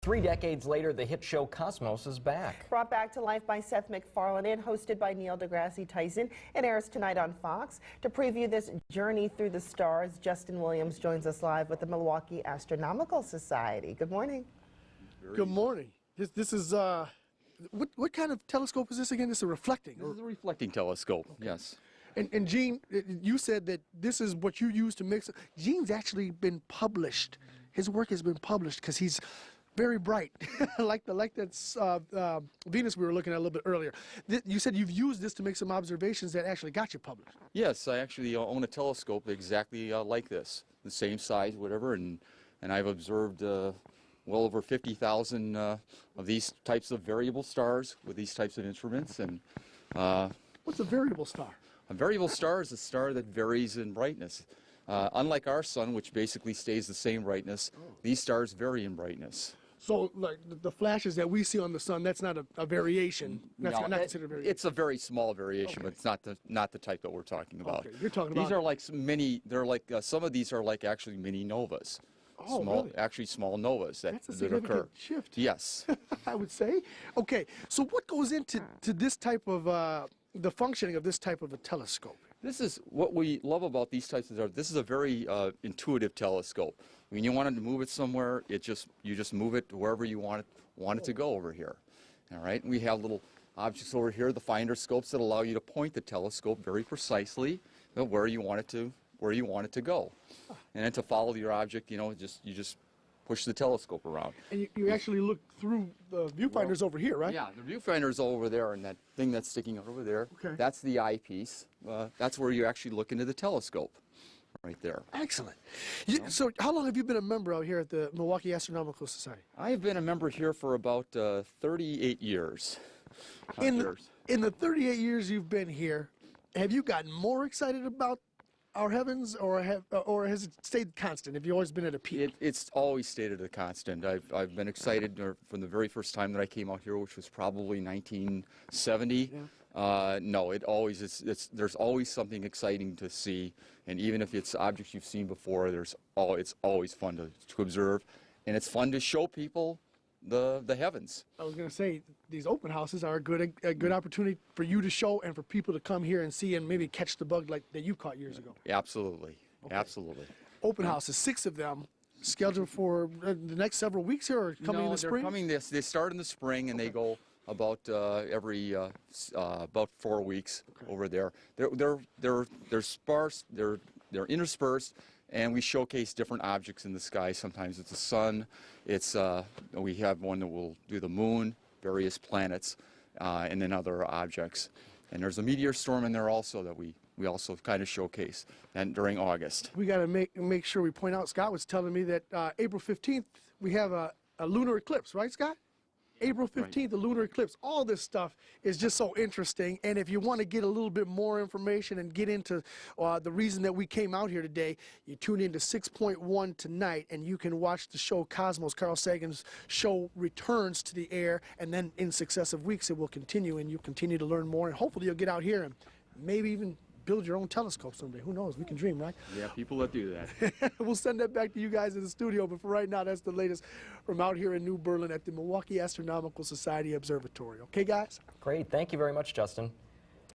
3 decades later, the hit show Cosmos is back. Brought back to life by Seth MacFarlane and hosted by Neil deGrasse Tyson. It airs tonight on Fox. To preview this journey through the stars, Justin Williams joins us live with the Milwaukee Astronomical Society. Good morning. Good morning. This is, what kind of telescope is this again? This is a reflecting? This is a reflecting telescope, okay. Yes. And Gene, you said that this is what you use to mix. Gene's actually been published. His work has been published because he's very bright, like that Venus we were looking at a little bit earlier. You said you've used this to make some observations that actually got you published. Yes, I actually own a telescope exactly like this, the same size, whatever, and I've observed well over 50,000 of these types of variable stars with these types of instruments. And what's a variable star? A variable star is a star that varies in brightness. Unlike our sun, which basically stays the same brightness, these stars vary in brightness. So, like the flashes that we see on the sun, that's not a variation. That's not considered a variation. It's a very small variation, okay. But it's not the type that we're talking about. Okay. You're talking about these are like mini. They're like some of these are like actually mini novas. Oh, small, really? Actually, small novas that That's a significant occur. shift. Yes. I would say. Okay, so what goes into this type of the functioning of this type of a telescope? This is what we love about these types of. This is a very intuitive telescope. When you wanted to move it somewhere, you just move it to wherever you want it to go over here. All right. And we have little objects over here, the finder scopes that allow you to point the telescope very precisely where you want it to go, and then to follow your object, you just push the telescope around. And you actually look through the viewfinders over here, right? Yeah, the viewfinder's over there, and that thing that's sticking out over there, okay. That's the eyepiece. That's where you actually look into the telescope, right there. Excellent. So how long have you been a member out here at the Milwaukee Astronomical Society? I've been a member here for about 38 years. In the 38 years you've been here, have you gotten more excited about our heavens, or has it stayed constant? Have you always been at a peak? It's always stayed at a constant. I've been excited from the very first time that I came out here, which was probably 1970. Yeah. No, there's always something exciting to see, and even if it's objects you've seen before, it's always fun to observe, and it's fun to show people the heavens. I was going to say, these open houses are a good opportunity for you to show and for people to come here and see and maybe catch the bug like that you caught years ago. Absolutely. Okay. Absolutely. Open houses, 6 of them, scheduled for the next several weeks here, or coming in the spring? No, they're coming they start in the spring, and they go about every about 4 weeks over there. They're sparse, they're interspersed, and we showcase different objects in the sky. Sometimes it's the sun. We have one that will do the moon, various planets, and then other objects. And there's a meteor storm in there also that we also kind of showcase, and during August. We got to make sure we point out, Scott was telling me that April 15th we have a lunar eclipse, right, Scott? April 15th, right. The lunar eclipse. All this stuff is just so interesting, and if you want to get a little bit more information and get into the reason that we came out here today, you tune into 6.1 tonight, and you can watch the show Cosmos. Carl Sagan's show returns to the air, and then in successive weeks it will continue, and you continue to learn more, and hopefully you'll get out here and maybe even build your own telescope someday. Who knows? We can dream, right? Yeah, people that do that. We'll send that back to you guys in the studio, but for right now, that's the latest from out here in New Berlin at the Milwaukee Astronomical Society Observatory. Okay, guys? Great. Thank you very much, Justin.